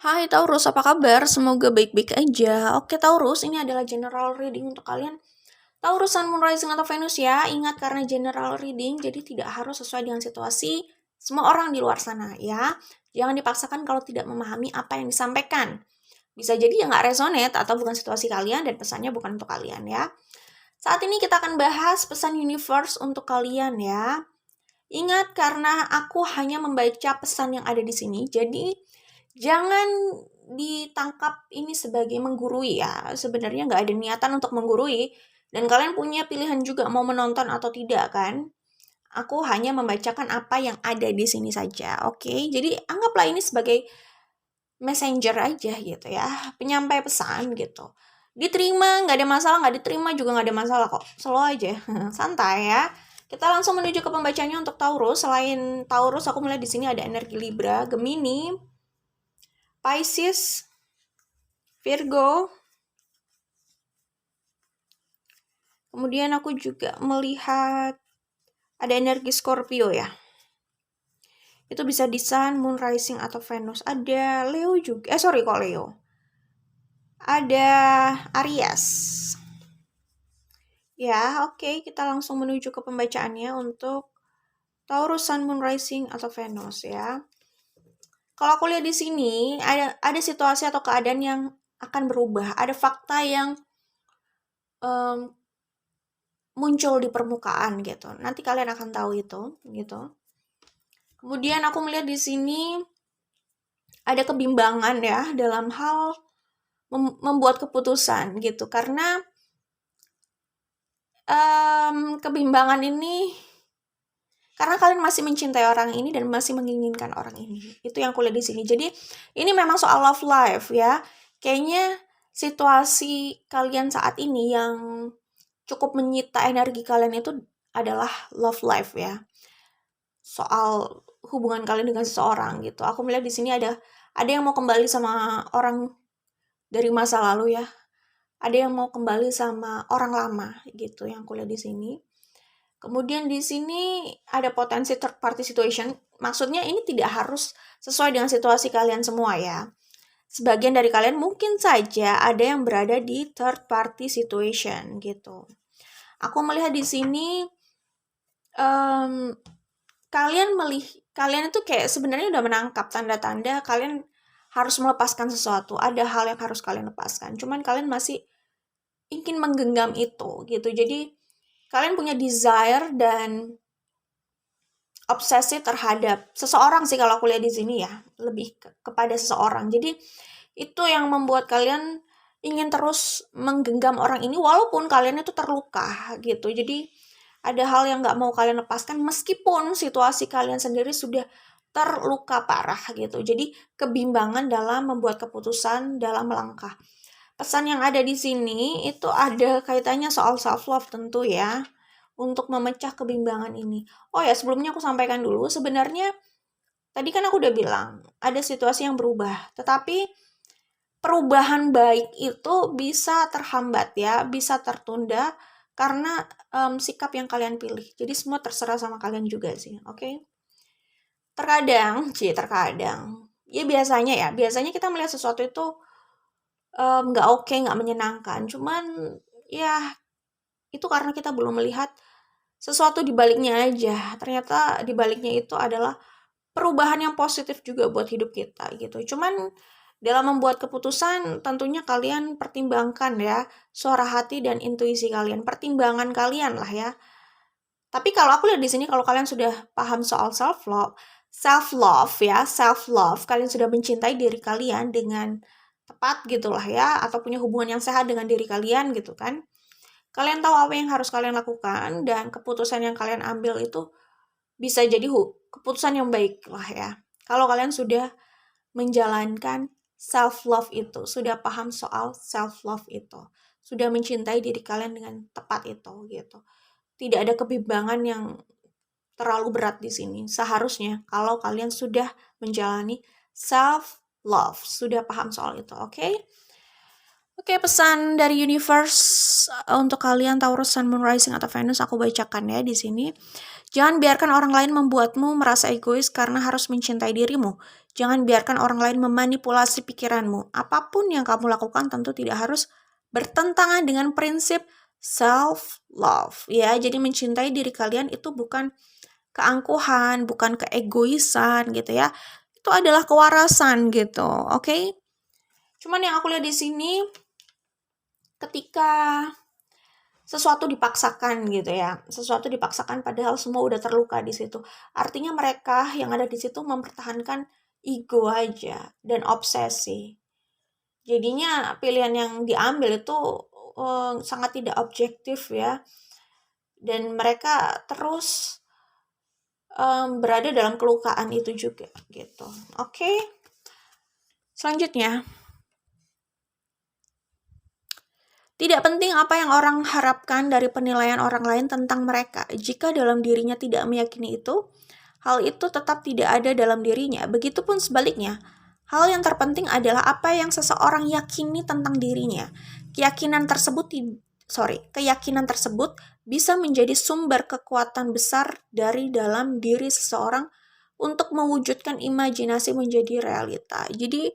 Hai Taurus, apa kabar? Semoga baik-baik aja. Oke Taurus, ini adalah general reading untuk kalian. Taurus Sun, Moon, Rising atau Venus ya. Ingat karena general reading, jadi tidak harus sesuai dengan situasi semua orang di luar sana ya. Jangan dipaksakan kalau tidak memahami apa yang disampaikan. Bisa jadi ya nggak resonate atau bukan situasi kalian dan pesannya bukan untuk kalian ya. Saat ini kita akan bahas pesan universe untuk kalian ya. Ingat karena aku hanya membaca pesan yang ada di sini, jadi jangan ditangkap ini sebagai menggurui ya. Sebenarnya nggak ada niatan untuk menggurui. Dan kalian punya pilihan juga mau menonton atau tidak kan. Aku hanya membacakan apa yang ada di sini saja. Oke, jadi anggaplah ini sebagai messenger aja gitu ya. Penyampai pesan gitu. Diterima nggak ada masalah, nggak diterima juga nggak ada masalah kok. Slow aja, santai ya. Kita langsung menuju ke pembacanya untuk Taurus. Selain Taurus, aku melihat di sini ada energi Libra, Gemini, Pisces, Virgo. Kemudian aku juga melihat ada energi Scorpio ya. Itu bisa di Sun, Moon, Rising atau Venus. Ada Leo juga. Kok Leo. Ada Aries. Ya, oke, kita langsung menuju ke pembacaannya untuk Taurus, Sun, Moon, Rising atau Venus ya. Kalau aku lihat di sini ada situasi atau keadaan yang akan berubah, ada fakta yang muncul di permukaan gitu. Nanti kalian akan tahu itu gitu. Kemudian aku melihat di sini ada kebimbangan ya dalam hal membuat keputusan gitu karena kebimbangan ini karena kalian masih mencintai orang ini dan masih menginginkan orang ini. Itu yang aku lihat di sini. Jadi ini memang soal love life ya. Kayaknya situasi kalian saat ini yang cukup menyita energi kalian itu adalah love life ya. Soal hubungan kalian dengan seseorang gitu. Aku melihat di sini ada yang mau kembali sama orang dari masa lalu ya. Ada yang mau kembali sama orang lama gitu yang aku lihat di sini. Kemudian di sini ada potensi third party situation. Maksudnya ini tidak harus sesuai dengan situasi kalian semua ya. Sebagian dari kalian mungkin saja ada yang berada di third party situation gitu. Aku melihat di sini kalian itu kayak sebenarnya udah menangkap tanda-tanda kalian harus melepaskan sesuatu. Ada hal yang harus kalian lepaskan. Cuman kalian masih ingin menggenggam itu gitu. Jadi kalian punya desire dan obsesi terhadap seseorang sih kalau aku lihat di sini ya, lebih kepada seseorang. Jadi itu yang membuat kalian ingin terus menggenggam orang ini walaupun kalian itu terluka gitu. Jadi ada hal yang nggak mau kalian lepaskan meskipun situasi kalian sendiri sudah terluka parah gitu. Jadi kebimbangan dalam membuat keputusan dalam melangkah. Pesan yang ada di sini itu ada kaitannya soal self love tentu ya. Untuk memecah kebimbangan ini. Oh ya, sebelumnya aku sampaikan dulu, sebenarnya tadi kan aku udah bilang, ada situasi yang berubah. Tetapi perubahan baik itu bisa terhambat ya, bisa tertunda karena sikap yang kalian pilih. Jadi semua terserah sama kalian juga sih, oke? Terkadang, ya biasanya kita melihat sesuatu itu nggak oke, nggak menyenangkan. Cuman ya itu karena kita belum melihat sesuatu di baliknya aja. Ternyata di baliknya itu adalah perubahan yang positif juga buat hidup kita gitu. Cuman dalam membuat keputusan tentunya kalian pertimbangkan ya suara hati dan intuisi kalian, pertimbangan kalian lah ya. Tapi kalau aku lihat di sini kalau kalian sudah paham soal self love, kalian sudah mencintai diri kalian dengan tepat gitulah ya, atau punya hubungan yang sehat dengan diri kalian gitu kan. Kalian tahu apa yang harus kalian lakukan dan keputusan yang kalian ambil itu bisa jadi keputusan yang baik lah ya. Kalau kalian sudah menjalankan self-love itu, sudah paham soal self-love itu, sudah mencintai diri kalian dengan tepat itu gitu. Tidak ada kebimbangan yang terlalu berat di sini. Seharusnya kalau kalian sudah menjalani self-love, sudah paham soal itu, oke? Oke, pesan dari universe untuk kalian Taurus Sun Moon Rising atau Venus aku bacakan ya di sini. Jangan biarkan orang lain membuatmu merasa egois karena harus mencintai dirimu. Jangan biarkan orang lain memanipulasi pikiranmu. Apapun yang kamu lakukan tentu tidak harus bertentangan dengan prinsip self love ya. Jadi mencintai diri kalian itu bukan keangkuhan, bukan keegoisan gitu ya. Itu adalah kewarasan gitu. Oke? Cuman yang aku lihat di sini ketika sesuatu dipaksakan gitu ya, sesuatu dipaksakan padahal semua udah terluka di situ. Artinya mereka yang ada di situ mempertahankan ego aja dan obsesi. Jadinya pilihan yang diambil itu sangat tidak objektif ya. Dan mereka terus berada dalam kelukaan itu juga gitu. Oke. Selanjutnya, tidak penting apa yang orang harapkan dari penilaian orang lain tentang mereka. Jika dalam dirinya tidak meyakini itu, hal itu tetap tidak ada dalam dirinya. Begitupun sebaliknya. Hal yang terpenting adalah apa yang seseorang yakini tentang dirinya. Keyakinan tersebut bisa menjadi sumber kekuatan besar dari dalam diri seseorang untuk mewujudkan imajinasi menjadi realita. Jadi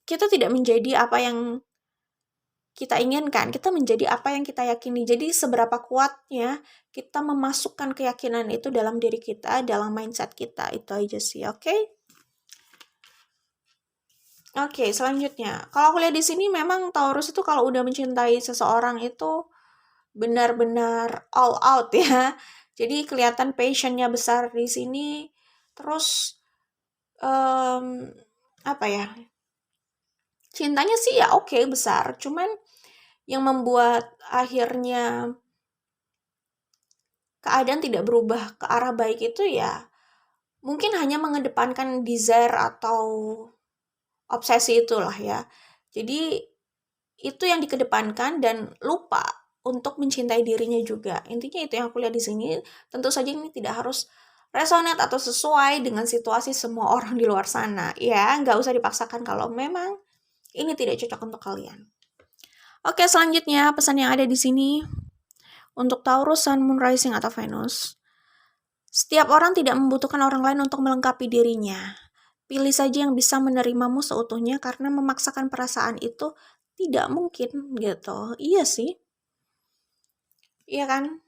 kita tidak menjadi apa yang kita inginkan, kita menjadi apa yang kita yakini. Jadi seberapa kuatnya kita memasukkan keyakinan itu dalam diri kita, dalam mindset kita, itu aja sih, oke? Oke, selanjutnya. Kalau aku lihat di sini memang Taurus itu kalau udah mencintai seseorang itu benar-benar all out ya. Jadi kelihatan passionnya besar di sini. Terus apa ya? Cintanya sih ya oke besar, cuman yang membuat akhirnya keadaan tidak berubah ke arah baik itu ya mungkin hanya mengedepankan desire atau obsesi itulah ya. Jadi itu yang dikedepankan dan lupa untuk mencintai dirinya juga. Intinya itu yang aku lihat di sini. Tentu saja ini tidak harus resonate atau sesuai dengan situasi semua orang di luar sana. Ya, nggak usah dipaksakan kalau memang ini tidak cocok untuk kalian. Oke, selanjutnya pesan yang ada di sini untuk Taurus, Sun, Moon, Rising, atau Venus. Setiap orang tidak membutuhkan orang lain untuk melengkapi dirinya. Pilih saja yang bisa menerimamu seutuhnya karena memaksakan perasaan itu tidak mungkin gitu. Iya sih. Iya kan?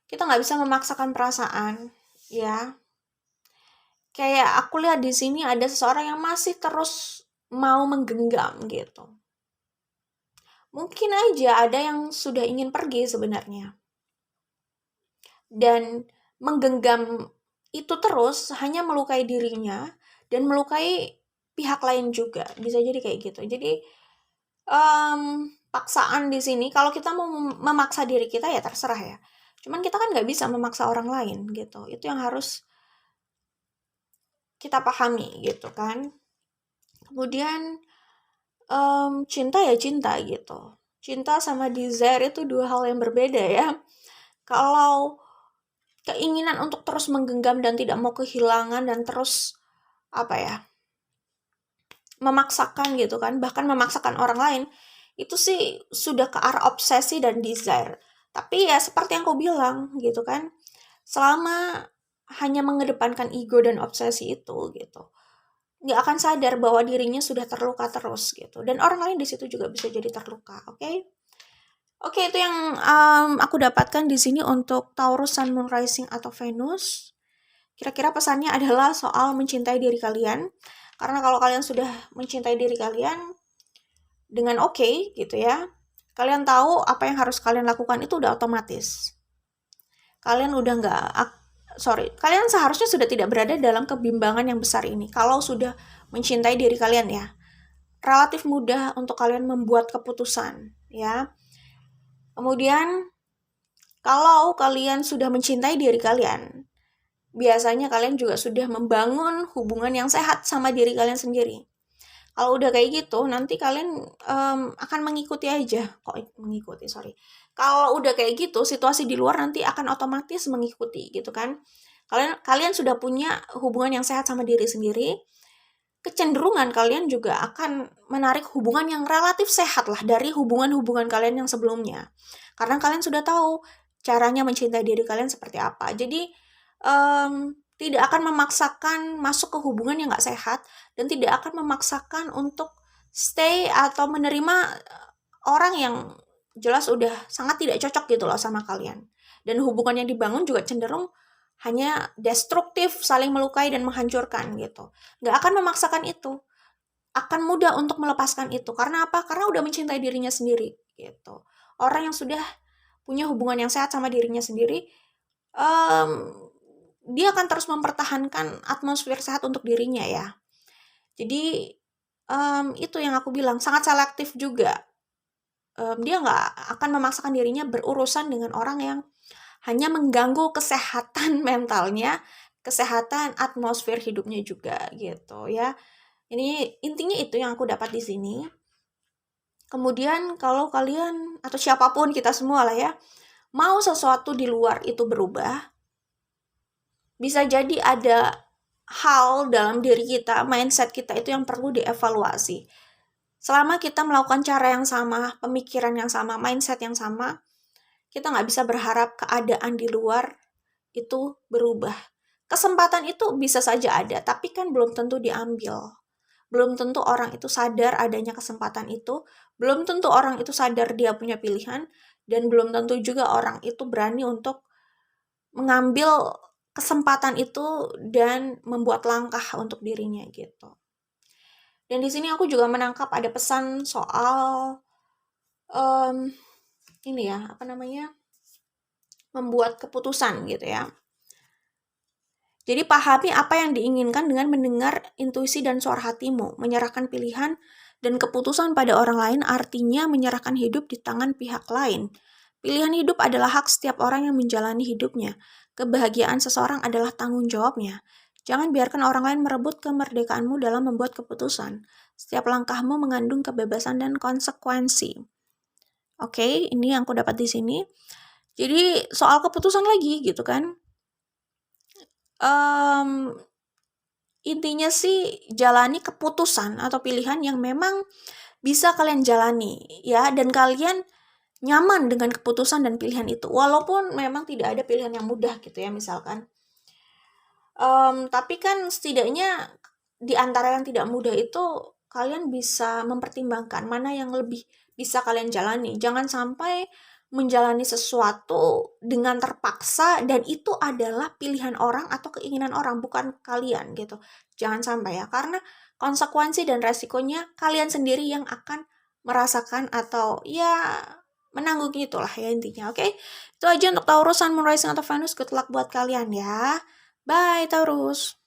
Kita nggak bisa memaksakan perasaan, ya. Kayak aku lihat di sini ada seseorang yang masih terus mau menggenggam gitu. Mungkin aja ada yang sudah ingin pergi sebenarnya. Dan menggenggam itu terus hanya melukai dirinya dan melukai pihak lain juga. Bisa jadi kayak gitu. Jadi paksaan di sini kalau kita mau memaksa diri kita ya terserah ya. Cuman kita kan nggak bisa memaksa orang lain gitu. Itu yang harus kita pahami gitu kan. Kemudian cinta ya cinta gitu. Cinta sama desire itu dua hal yang berbeda ya. Kalau keinginan untuk terus menggenggam dan tidak mau kehilangan dan terus apa ya, memaksakan gitu kan, bahkan memaksakan orang lain, itu sih sudah ke arah obsesi dan desire. Tapi ya seperti yang aku bilang gitu kan, selama hanya mengedepankan ego dan obsesi itu gitu, nggak akan sadar bahwa dirinya sudah terluka terus gitu. Dan orang lain di situ juga bisa jadi terluka, oke? Oke, itu yang aku dapatkan di sini untuk Taurus, Sun, Moon, Rising, atau Venus. Kira-kira pesannya adalah soal mencintai diri kalian. Karena kalau kalian sudah mencintai diri kalian dengan oke gitu ya, kalian tahu apa yang harus kalian lakukan itu udah otomatis. Kalian udah kalian seharusnya sudah tidak berada dalam kebimbangan yang besar ini. Kalau sudah mencintai diri kalian ya, relatif mudah untuk kalian membuat keputusan ya. Kemudian kalau kalian sudah mencintai diri kalian, biasanya kalian juga sudah membangun hubungan yang sehat sama diri kalian sendiri. Kalau udah kayak gitu, nanti kalian akan mengikuti aja. Kalau udah kayak gitu, situasi di luar nanti akan otomatis mengikuti gitu kan. Kalian sudah punya hubungan yang sehat sama diri sendiri. kecenderungan kalian juga akan menarik hubungan yang relatif sehat lah dari hubungan-hubungan kalian yang sebelumnya. Karena kalian sudah tahu caranya mencintai diri kalian seperti apa. Jadi tidak akan memaksakan masuk ke hubungan yang gak sehat dan tidak akan memaksakan untuk stay atau menerima orang yang jelas udah sangat tidak cocok gitu loh sama kalian. Dan hubungan yang dibangun juga cenderung hanya destruktif, saling melukai dan menghancurkan gitu. Gak akan memaksakan itu. Akan mudah untuk melepaskan itu. Karena apa? Karena udah mencintai dirinya sendiri gitu. Orang yang sudah punya hubungan yang sehat sama dirinya sendiri, dia akan terus mempertahankan atmosfer sehat untuk dirinya ya. Jadi itu yang aku bilang, sangat selektif juga. Dia nggak akan memaksakan dirinya berurusan dengan orang yang hanya mengganggu kesehatan mentalnya, kesehatan atmosfer hidupnya juga gitu ya. Ini intinya itu yang aku dapat di sini. Kemudian kalau kalian atau siapapun kita semua lah ya, mau sesuatu di luar itu berubah, bisa jadi ada hal dalam diri kita, mindset kita itu yang perlu dievaluasi. Selama kita melakukan cara yang sama, pemikiran yang sama, mindset yang sama, kita nggak bisa berharap keadaan di luar itu berubah. Kesempatan itu bisa saja ada, tapi kan belum tentu diambil. Belum tentu orang itu sadar adanya kesempatan itu, belum tentu orang itu sadar dia punya pilihan, dan belum tentu juga orang itu berani untuk mengambil kesempatan itu dan membuat langkah untuk dirinya gitu. Dan di sini aku juga menangkap ada pesan soal ini ya, membuat keputusan gitu ya. Jadi pahami apa yang diinginkan dengan mendengar intuisi dan suara hatimu. Menyerahkan pilihan dan keputusan pada orang lain artinya menyerahkan hidup di tangan pihak lain. Pilihan hidup adalah hak setiap orang yang menjalani hidupnya. Kebahagiaan seseorang adalah tanggung jawabnya. Jangan biarkan orang lain merebut kemerdekaanmu dalam membuat keputusan. Setiap langkahmu mengandung kebebasan dan konsekuensi. Oke, ini yang aku dapat di sini. Jadi soal keputusan lagi gitu kan. Intinya sih jalani keputusan atau pilihan yang memang bisa kalian jalani ya, dan kalian nyaman dengan keputusan dan pilihan itu walaupun memang tidak ada pilihan yang mudah gitu ya misalkan. Tapi kan setidaknya di antara yang tidak mudah itu kalian bisa mempertimbangkan mana yang lebih bisa kalian jalani. Jangan sampai menjalani sesuatu dengan terpaksa dan itu adalah pilihan orang atau keinginan orang, bukan kalian gitu. Jangan sampai ya, karena konsekuensi dan resikonya kalian sendiri yang akan merasakan atau ya menanggung itulah ya intinya. Oke, itu aja untuk Taurus, Sun, Moon, Rising atau Venus. Good luck buat kalian ya. Bye Taurus.